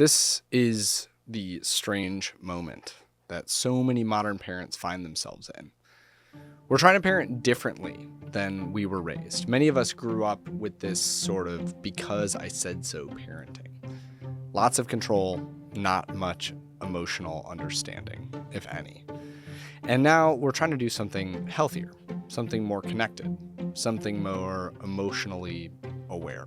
This is the strange moment that so many modern parents find themselves in. We're trying to parent differently than we were raised. Many of us grew up with this sort of because I said so parenting. Lots of control, not much emotional understanding, if any. And now we're trying to do something healthier, something more connected, something more emotionally aware.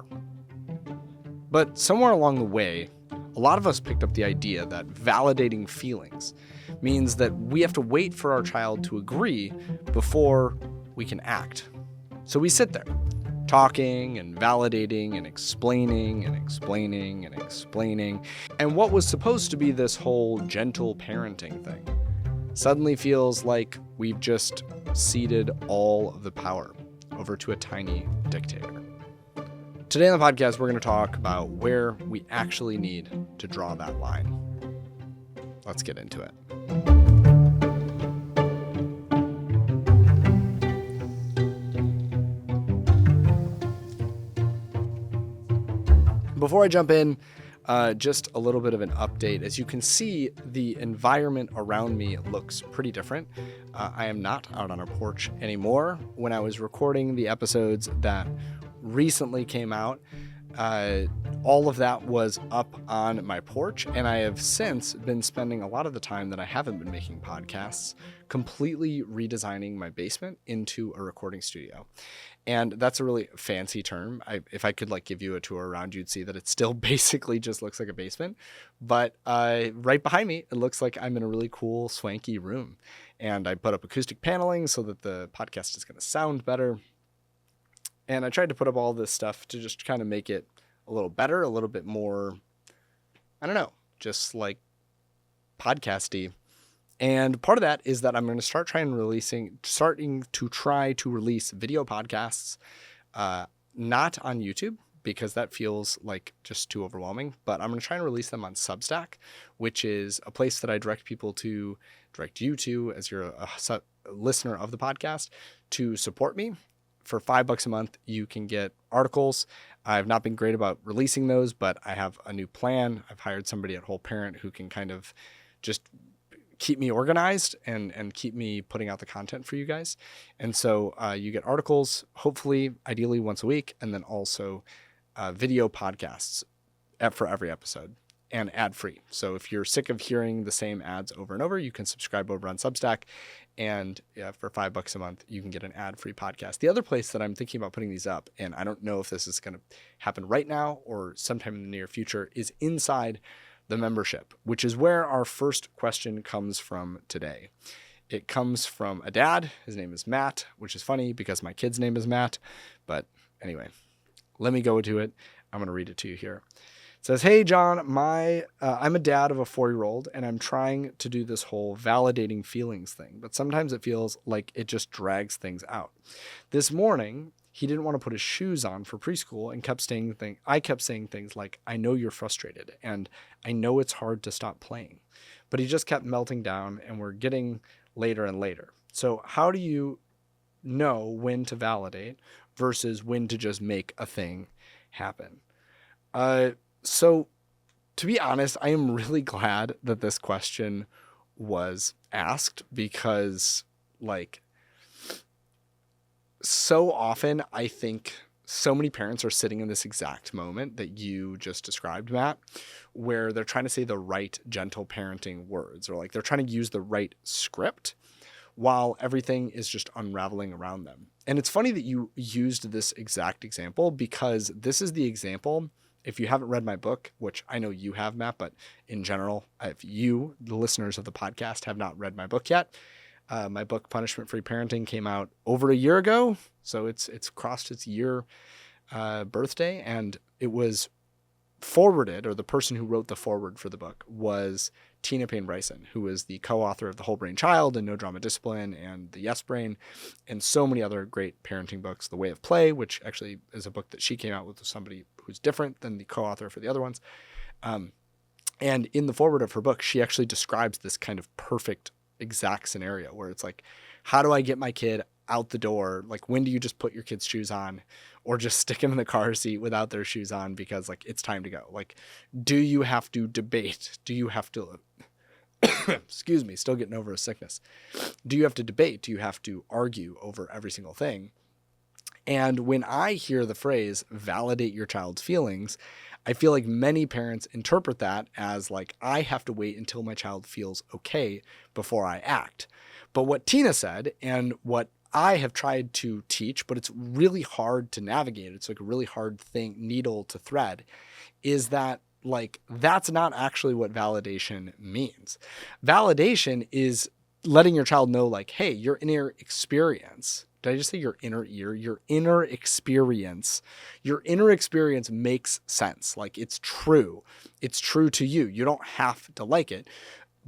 But somewhere along the way, a lot of us picked up the idea that validating feelings means that we have to wait for our child to agree before we can act. So we sit there, talking and validating and explaining and explaining and explaining. And what was supposed to be this whole gentle parenting thing suddenly feels like we've just ceded all of the power over to a tiny dictator. Today on the podcast, we're going to talk about where we actually need to draw that line. Let's get into it. Before I jump in, just a little bit of an update. As you can see, the environment around me looks pretty different. I am not out on a porch anymore. When I was recording the episodes that recently came out, all of that was up on my porch, and I have since been spending a lot of the time that I haven't been making podcasts completely redesigning my basement into a recording studio. And that's a really fancy term. If I could give you a tour around, you'd see that it still basically just looks like a basement. But right behind me, it looks like I'm in a really cool, swanky room. And I put up acoustic paneling so that the podcast is going to sound better. And I tried to put up all this stuff to just kind of make it a little better, a little bit more, I don't know, just like podcasty. And part of that is that I'm going to starting to try to release video podcasts, not on YouTube, because that feels like just too overwhelming, but I'm going to try and release them on Substack, which is a place that I direct you to as you're a listener of the podcast, to support me. For $5 a month, you can get articles. I've not been great about releasing those, but I have a new plan. I've hired somebody at Whole Parent who can kind of just keep me organized and keep me putting out the content for you guys. And so you get articles, hopefully, ideally once a week, and then also video podcasts for every episode, and ad-free. So if you're sick of hearing the same ads over and over, you can subscribe over on Substack. And for $5 a month, you can get an ad-free podcast. The other place that I'm thinking about putting these up, and I don't know if this is going to happen right now or sometime in the near future, is inside the membership, which is where our first question comes from today. It comes from a dad. His name is Matt, which is funny because my kid's name is Matt. But anyway, let me go to it. I'm going to read it to you here. It says, "Hey, John, I'm a dad of a 4-year-old, and I'm trying to do this whole validating feelings thing, but sometimes it feels like it just drags things out. This morning, he didn't want to put his shoes on for preschool and I kept saying things like, 'I know you're frustrated, and I know it's hard to stop playing.' But he just kept melting down, and we're getting later and later. So how do you know when to validate versus when to just make a thing happen?" So to be honest, I am really glad that this question was asked because so often I think so many parents are sitting in this exact moment that you just described, Matt, where they're trying to say the right gentle parenting words, or they're trying to use the right script while everything is just unraveling around them. And it's funny that you used this exact example, because this is the example. If you haven't read my book, which I know you have, Matt, but in general, if you, the listeners of the podcast, have not read my book yet, my book, Punishment-Free Parenting, came out over a year ago. So it's crossed its year birthday, and it was forwarded, or the person who wrote the forward for the book was Tina Payne Bryson, who is the co-author of The Whole Brain Child and No Drama Discipline and The Yes Brain, and so many other great parenting books. The Way of Play, which actually is a book that she came out with somebody who's different than the co-author for the other ones. And in the forward of her book, she actually describes this kind of perfect exact scenario where it's like, how do I get my kid out the door? Like, when do you just put your kids' shoes on or just stick them in the car seat without their shoes on because like it's time to go? Like, do you have to debate? Do you have to, excuse me, still getting over a sickness. Do you have to debate? Do you have to argue over every single thing? And when I hear the phrase validate your child's feelings, I feel like many parents interpret that as like, I have to wait until my child feels okay before I act. But what Tina said, and what I have tried to teach, but it's really hard to navigate, it's like a really hard needle to thread, is that like, that's not actually what validation means. Validation is letting your child know like, hey, your inner experience, did I just say your inner ear? Your inner experience makes sense. Like, it's true. It's true to you. You don't have to like it.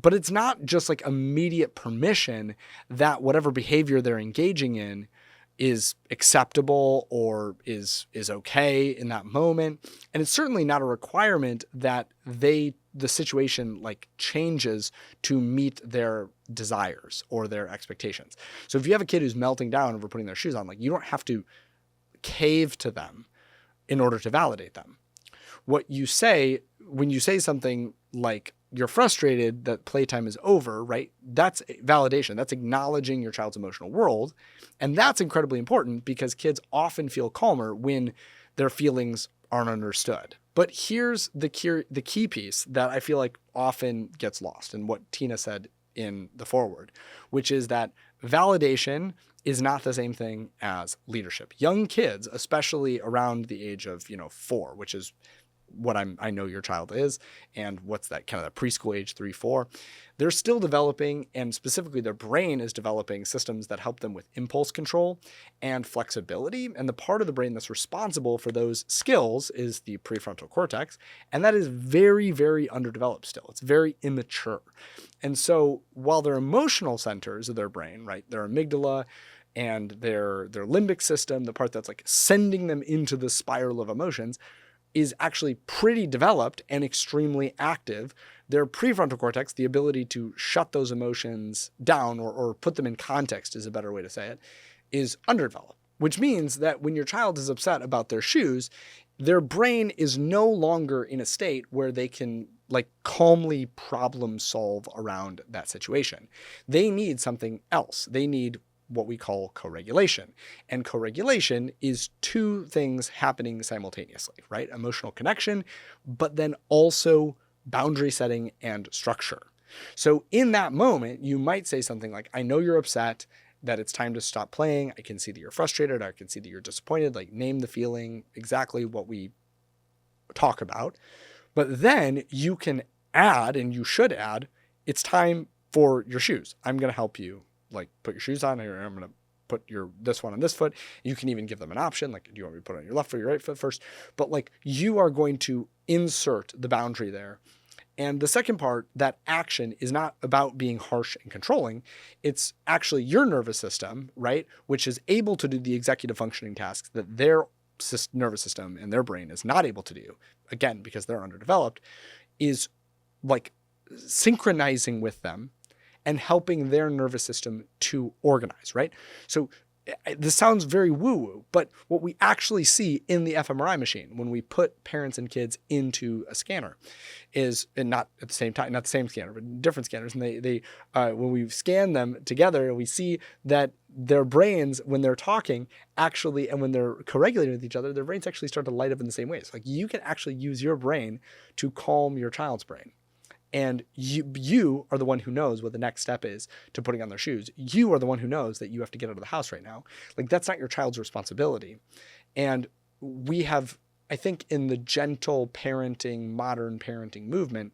But it's not just like immediate permission that whatever behavior they're engaging in is acceptable or is okay in that moment. And it's certainly not a requirement that the situation like changes to meet their desires or their expectations. So if you have a kid who's melting down over putting their shoes on, like, you don't have to cave to them in order to validate them. What you say when you say something like, you're frustrated that playtime is over, right? That's validation. That's acknowledging your child's emotional world. And that's incredibly important because kids often feel calmer when their feelings aren't understood. But here's the key piece that I feel like often gets lost, and what Tina said in the foreword, which is that validation is not the same thing as leadership. Young kids, especially around the age of 4, which is what I know your child is, and what's that kind of the preschool age 3, 4, they're still developing, and specifically their brain is developing systems that help them with impulse control and flexibility. And the part of the brain that's responsible for those skills is the prefrontal cortex. And that is very, very underdeveloped still. It's very immature. And so while their emotional centers of their brain, right, their amygdala and their limbic system, the part that's like sending them into the spiral of emotions, is actually pretty developed and extremely active, their prefrontal cortex, the ability to shut those emotions down or put them in context is a better way to say it, is underdeveloped. Which means that when your child is upset about their shoes, their brain is no longer in a state where they can like calmly problem solve around that situation. They need something else. They need what we call co-regulation. And co-regulation is two things happening simultaneously, right? Emotional connection, but then also boundary setting and structure. So in that moment, you might say something like, I know you're upset, that it's time to stop playing. I can see that you're frustrated. I can see that you're disappointed. Like, name the feeling, exactly what we talk about. But then you can add, and you should add, it's time for your shoes. I'm going to help you like put your shoes on, or I'm going to put this one on this foot. You can even give them an option. Like, do you want me to put it on your left foot or your right foot first? But like, you are going to insert the boundary there. And the second part, that action is not about being harsh and controlling. It's actually your nervous system, right? Which is able to do the executive functioning tasks that their nervous system and their brain is not able to do. Again, because they're underdeveloped, is like synchronizing with them and helping their nervous system to organize, right? So this sounds very woo-woo, but what we actually see in the fMRI machine when we put parents and kids into a scanner is, and not at the same time, not the same scanner, but different scanners. And they when we scan them together, we see that their brains, when they're talking, actually, and when they're co-regulating with each other, their brains actually start to light up in the same ways. Like, you can actually use your brain to calm your child's brain. And you are the one who knows what the next step is to putting on their shoes. You are the one who knows that you have to get out of the house right now. Like, that's not your child's responsibility. And we have, I think, in the gentle parenting, modern parenting movement,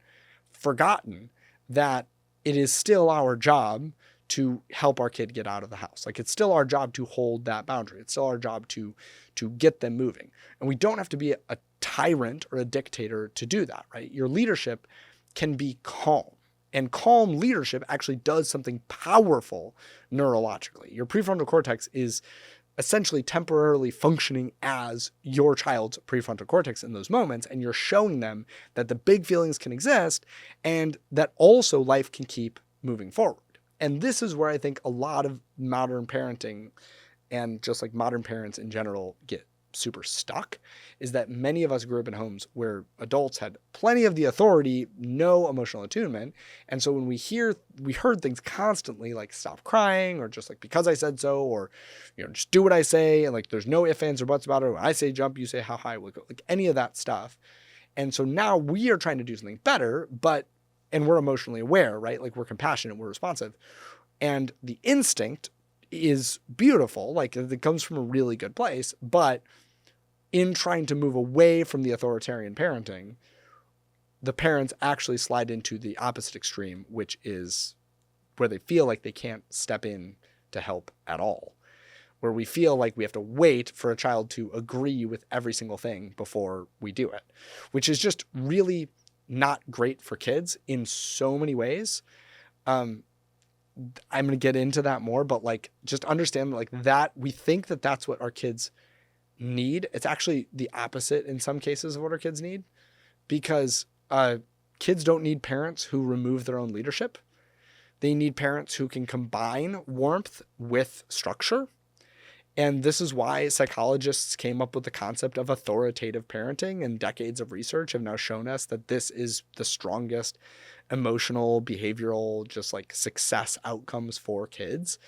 forgotten that it is still our job to help our kid get out of the house. Like, it's still our job to hold that boundary. It's still our job to get them moving. And we don't have to be a tyrant or a dictator to do that, right? Your leadership can be calm. And calm leadership actually does something powerful neurologically. Your prefrontal cortex is essentially temporarily functioning as your child's prefrontal cortex in those moments, and you're showing them that the big feelings can exist and that also life can keep moving forward. And this is where I think a lot of modern parenting and just like modern parents in general get super stuck, is that many of us grew up in homes where adults had plenty of the authority, no emotional attunement. And so when we heard things constantly like stop crying, or just like because I said so, or, just do what I say. And like, there's no ifs, ands, or buts about it. When I say jump, you say how high will go, like any of that stuff. And so now we are trying to do something better, and we're emotionally aware, right? Like we're compassionate, we're responsive. And the instinct is beautiful. Like it comes from a really good place, but in trying to move away from the authoritarian parenting, the parents actually slide into the opposite extreme, which is where they feel like they can't step in to help at all, where we feel like we have to wait for a child to agree with every single thing before we do it, which is just really not great for kids in so many ways. I'm going to get into that more, but like, just understand like that we think that that's what our kids need. It's actually the opposite in some cases of what our kids need, because kids don't need parents who remove their own leadership. They need parents who can combine warmth with structure. And this is why psychologists came up with the concept of authoritative parenting, and decades of research have now shown us that this is the strongest emotional, behavioral, just like success outcomes for kids.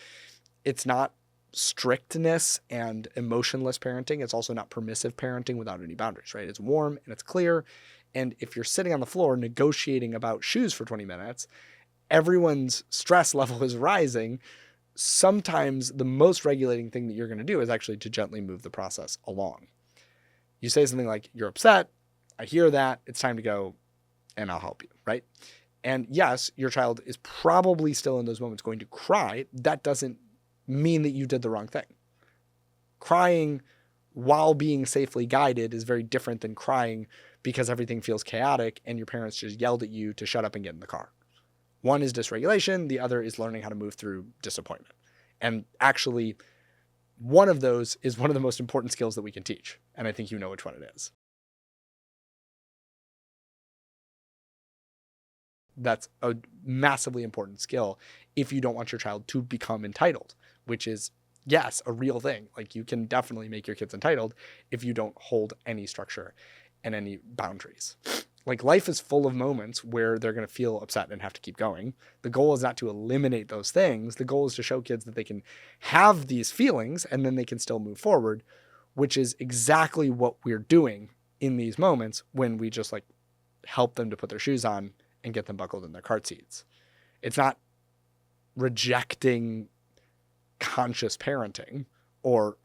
It's not strictness and emotionless parenting. It's also not permissive parenting without any boundaries, right? It's warm and it's clear. And if you're sitting on the floor negotiating about shoes for 20 minutes, everyone's stress level is rising. Sometimes the most regulating thing that you're going to do is actually to gently move the process along. You say something like, you're upset, I hear that, it's time to go, and I'll help you, right? And yes, your child is probably still in those moments going to cry. That doesn't mean that you did the wrong thing. Crying while being safely guided is very different than crying because everything feels chaotic and your parents just yelled at you to shut up and get in the car. One is dysregulation, the other is learning how to move through disappointment. And actually, one of those is one of the most important skills that we can teach. And I think you know which one it is. That's a massively important skill if you don't want your child to become entitled, which is, yes, a real thing. Like you can definitely make your kids entitled if you don't hold any structure and any boundaries. Like life is full of moments where they're going to feel upset and have to keep going. The goal is not to eliminate those things. The goal is to show kids that they can have these feelings and then they can still move forward, which is exactly what we're doing in these moments when we just like help them to put their shoes on and get them buckled in their cart seats. It's not rejecting conscious parenting or,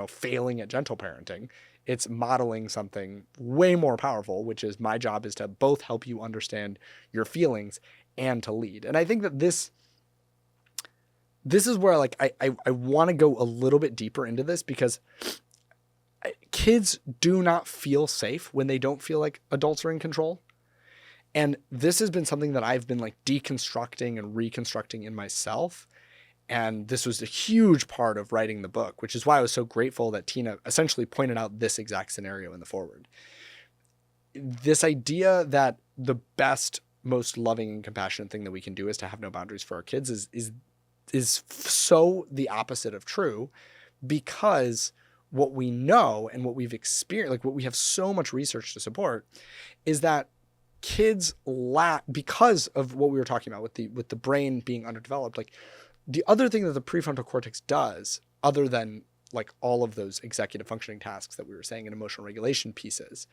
failing at gentle parenting. It's modeling something way more powerful, which is my job is to both help you understand your feelings and to lead. And I think that this is where like I want to go a little bit deeper into this, because kids do not feel safe when they don't feel like adults are in control. And this has been something that I've been like deconstructing and reconstructing in myself. And this was a huge part of writing the book, which is why I was so grateful that Tina essentially pointed out this exact scenario in the foreword. This idea that the best, most loving and compassionate thing that we can do is to have no boundaries for our kids is so the opposite of true, because what we know and what we've experienced, like what we have so much research to support, is that kids lack, because of what we were talking about with the brain being underdeveloped. Like the other thing that the prefrontal cortex does, other than like all of those executive functioning tasks that we were saying in emotional regulation pieces,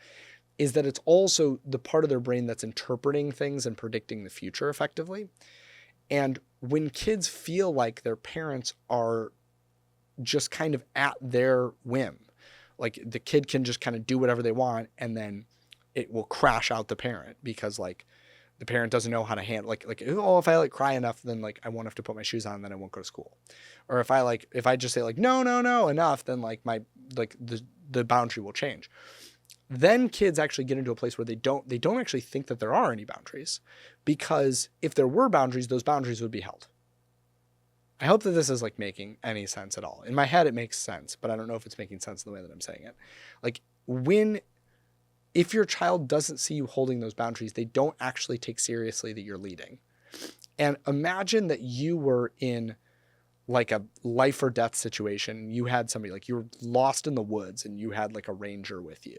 is that it's also the part of their brain that's interpreting things and predicting the future effectively. And when kids feel like their parents are just kind of at their whim, like the kid can just kind of do whatever they want, and then it will crash out the parent because like the parent doesn't know how to handle if I like cry enough, then like I won't have to put my shoes on, then I won't go to school. Or if I just say like no enough, then like the boundary will change. Then kids actually get into a place where they don't actually think that there are any boundaries, because if there were boundaries, those boundaries would be held. I hope that this is like making any sense at all. In my head, it makes sense, but I don't know if it's making sense in the way that I'm saying it. Like if your child doesn't see you holding those boundaries, they don't actually take seriously that you're leading. And imagine that you were in like a life or death situation. You had somebody, like you were lost in the woods and you had like a ranger with you,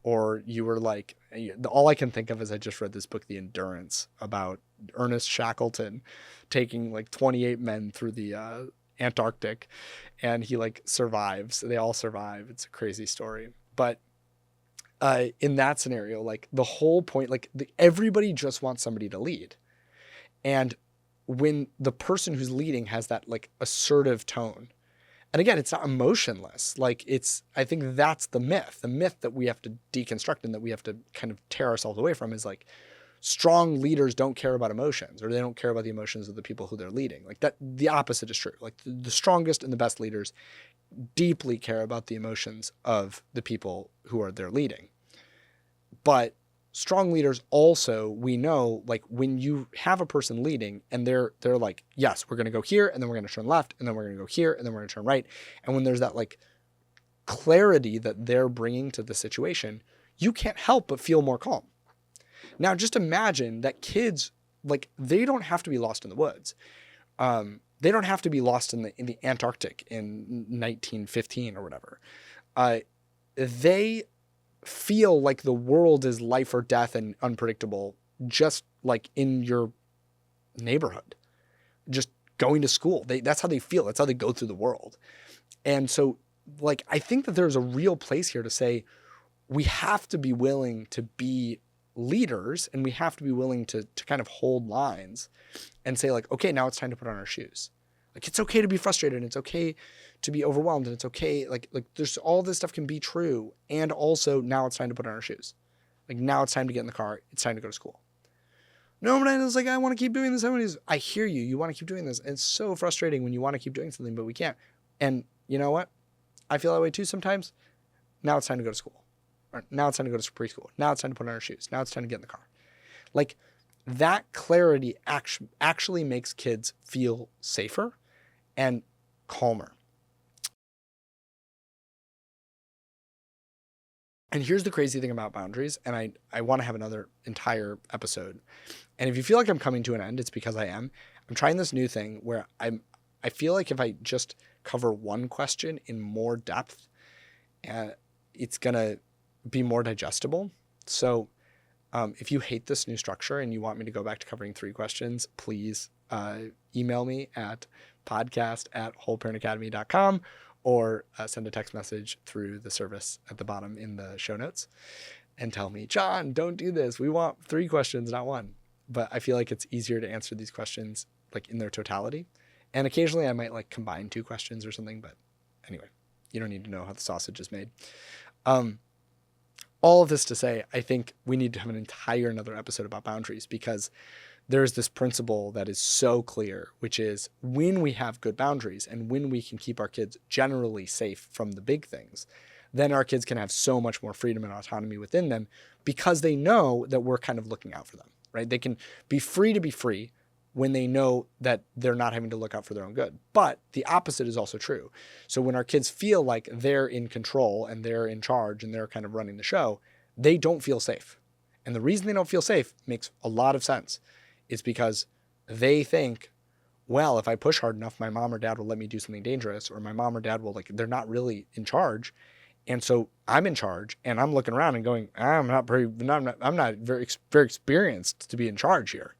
or you were like, all I can think of is I just read this book, The Endurance, about Ernest Shackleton taking like 28 men through the Antarctic, and he like survives. They all survive. It's a crazy story. But in that scenario, like the whole point, like everybody just wants somebody to lead. And when the person who's leading has that like assertive tone, and again, it's not emotionless. Like I think that's the myth. The myth that we have to deconstruct and that we have to kind of tear ourselves away from is like strong leaders don't care about emotions, or they don't care about the emotions of the people who they're leading. Like that, the opposite is true. Like the strongest and the best leaders deeply care about the emotions of the people who are they're leading. But strong leaders also, we know, like when you have a person leading and they're like, yes, we're going to go here and then we're going to turn left and then we're going to go here and then we're going to turn right. And when there's that like clarity that they're bringing to the situation, you can't help but feel more calm. Now, just imagine that kids, like they don't have to be lost in the woods. They don't have to be lost in the Antarctic in 1915 or whatever. They feel like the world is life or death and unpredictable, just like in your neighborhood, just going to school. That's how they feel. That's how they go through the world. And so like, I think that there's a real place here to say, we have to be willing to be leaders, and we have to be willing to kind of hold lines and say like, okay, now it's time to put on our shoes. Like, it's okay to be frustrated, and it's okay to be overwhelmed, and it's okay. Like there's all this stuff can be true. And also now it's time to put on our shoes. Like now it's time to get in the car. It's time to go to school. No, but I was like, I want to keep doing this. I hear you. You want to keep doing this. And it's so frustrating when you want to keep doing something, but we can't. And you know what? I feel that way too sometimes. Now it's time to go to school. Or now it's time to go to preschool. Now it's time to put on our shoes. Now it's time to get in the car. Like that clarity actually makes kids feel safer and calmer. And here's the crazy thing about boundaries, and I want to have another entire episode. And if you feel like I'm coming to an end, it's because I am. I'm trying this new thing where I feel like if I just cover one question in more depth, it's going to be more digestible. So if you hate this new structure and you want me to go back to covering 3 questions, please email me at podcast@wholeparentacademy.com or send a text message through the service at the bottom in the show notes and tell me, John, don't do this. We want 3 questions, not 1. But I feel like it's easier to answer these questions like in their totality. And occasionally I might like combine 2 questions or something. But anyway, you don't need to know how the sausage is made. All of this to say, I think we need to have another episode about boundaries, because there's this principle that is so clear, which is when we have good boundaries and when we can keep our kids generally safe from the big things, then our kids can have so much more freedom and autonomy within them, because they know that we're kind of looking out for them, right? They can be free to be free when they know that they're not having to look out for their own good. But the opposite is also true. So when our kids feel like they're in control and they're in charge and they're kind of running the show, they don't feel safe. And the reason they don't feel safe makes a lot of sense. It's because they think, well, if I push hard enough, my mom or dad will let me do something dangerous, or my mom or dad will, like, they're not really in charge. And so I'm in charge, and I'm looking around and going, I'm not very experienced to be in charge here.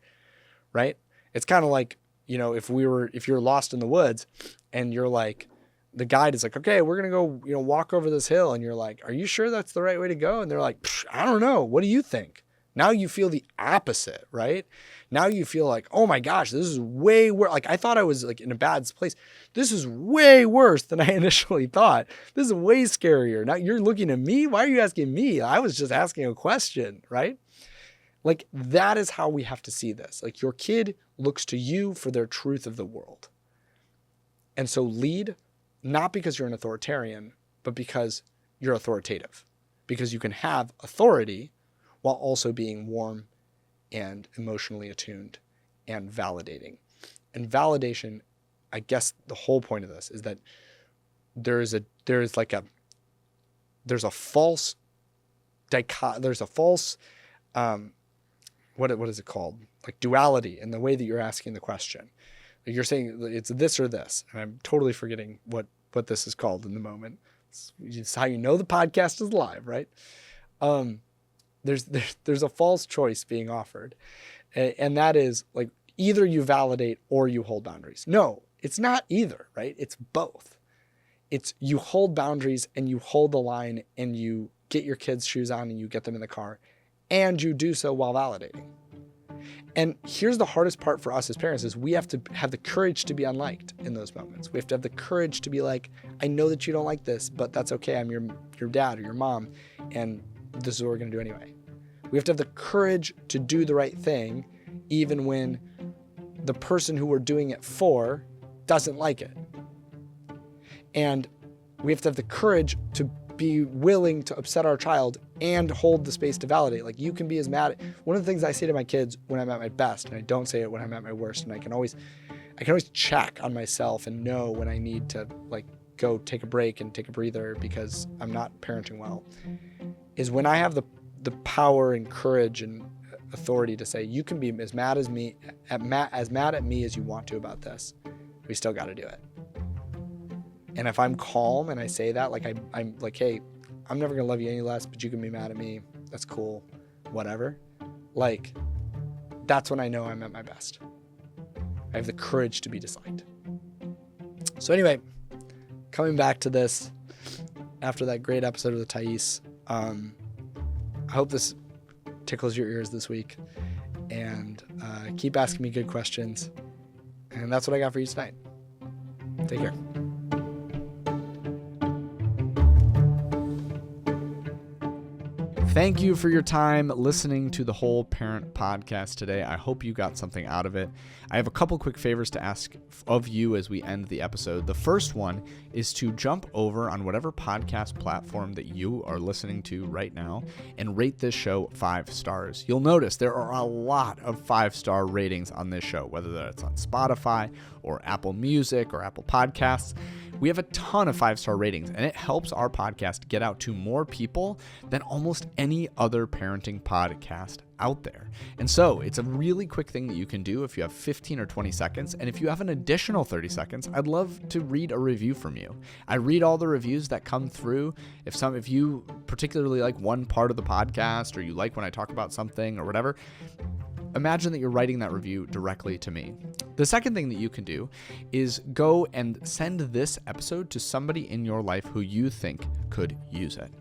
Right? It's kind of like, if you're lost in the woods and you're like, the guide is like, okay, we're going to go, walk over this hill. And you're like, are you sure that's the right way to go? And they're like, I don't know. What do you think? Now you feel the opposite, right? Now you feel like, oh my gosh, this is way worse. Like I thought I was like in a bad place. This is way worse than I initially thought. This is way scarier. Now you're looking at me. Why are you asking me? I was just asking a question, right? Like that is how we have to see this. Like your kid looks to you for their truth of the world. And so lead, not because you're an authoritarian, but because you're authoritative, because you can have authority while also being warm and emotionally attuned and validating. And validation, I guess the whole point of this is that there's a false what is it called? Like duality in the way that you're asking the question. Like you're saying it's this or this. And I'm totally forgetting what this is called in the moment. It's how you know the podcast is live, right? There's a false choice being offered. And that is like either you validate or you hold boundaries. No, it's not either, right? It's both. It's you hold boundaries and you hold the line and you get your kids' shoes on and you get them in the car and you do so while validating. And here's the hardest part for us as parents is we have to have the courage to be unliked in those moments. We have to have the courage to be like, I know that you don't like this, but that's okay. I'm your dad or your mom, and this is what we're going to do anyway. We have to have the courage to do the right thing, even when the person who we're doing it for doesn't like it. And we have to have the courage to be willing to upset our child and hold the space to validate. Like you can be as mad. One of the things I say to my kids when I'm at my best, and I don't say it when I'm at my worst, and I can always check on myself and know when I need to like go take a break and take a breather because I'm not parenting well, is when I have the power and courage and authority to say, you can be as mad at me as you want to about this. We still got to do it. And if I'm calm and I say that, like I'm like, hey, I'm never going to love you any less, but you can be mad at me. That's cool. Whatever. Like, that's when I know I'm at my best. I have the courage to be disliked. So anyway, coming back to this after that great episode of the Thais, I hope this tickles your ears this week, and keep asking me good questions. And that's what I got for you tonight. Take care. Thank you for your time listening to the Whole Parent Podcast today. I hope you got something out of it. I have a couple quick favors to ask of you as we end the episode. The first one is to jump over on whatever podcast platform that you are listening to right now and rate this show 5 stars. You'll notice there are a lot of 5-star ratings on this show, whether that's on Spotify or Apple Music or Apple Podcasts. We have a ton of 5-star ratings, and it helps our podcast get out to more people than almost any other parenting podcast out there. And so it's a really quick thing that you can do if you have 15 or 20 seconds. And if you have an additional 30 seconds, I'd love to read a review from you. I read all the reviews that come through. If you particularly like one part of the podcast, or you like when I talk about something or whatever, imagine that you're writing that review directly to me. The second thing that you can do is go and send this episode to somebody in your life who you think could use it.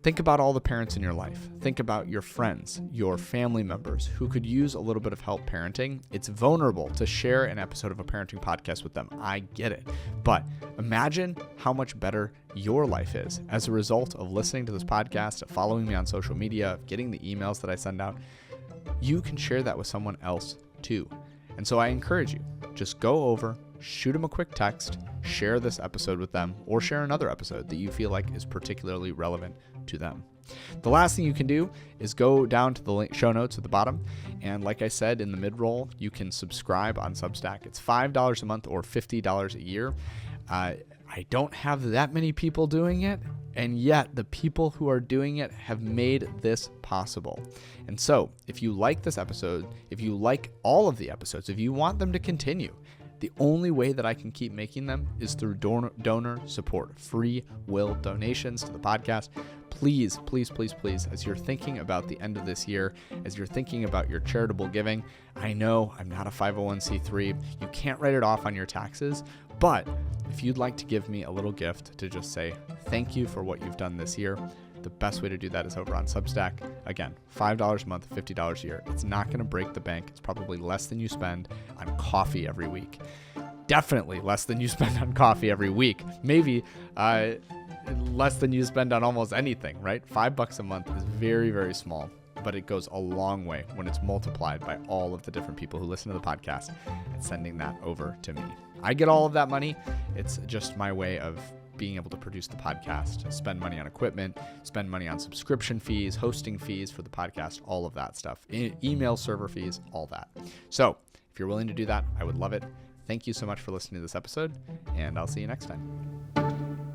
Think about all the parents in your life. Think about your friends, your family members who could use a little bit of help parenting. It's vulnerable to share an episode of a parenting podcast with them. I get it. But imagine how much better your life is as a result of listening to this podcast, of following me on social media, of getting the emails that I send out. You can share that with someone else too. And so I encourage you, just go over, shoot them a quick text, share this episode with them, or share another episode that you feel like is particularly relevant to them. The last thing you can do is go down to the link, show notes at the bottom. And like I said, in the mid-roll, you can subscribe on Substack. It's $5 a month or $50 a year. I don't have that many people doing it, and yet the people who are doing it have made this possible. And so if you like this episode, if you like all of the episodes, if you want them to continue, the only way that I can keep making them is through donor support, free will donations to the podcast. Please, please, please, please, as you're thinking about the end of this year, as you're thinking about your charitable giving, I know I'm not a 501c3. You can't write it off on your taxes, but if you'd like to give me a little gift to just say thank you for what you've done this year, the best way to do that is over on Substack. Again, $5 a month, $50 a year. It's not going to break the bank. It's probably less than you spend on coffee every week. Definitely less than you spend on coffee every week. Maybe less than you spend on almost anything, right? $5 a month is very, very small, but it goes a long way when it's multiplied by all of the different people who listen to the podcast and sending that over to me. I get all of that money. It's just my way of being able to produce the podcast, spend money on equipment, spend money on subscription fees, hosting fees for the podcast, all of that stuff, email server fees, all that. So if you're willing to do that, I would love it. Thank you so much for listening to this episode, and I'll see you next time.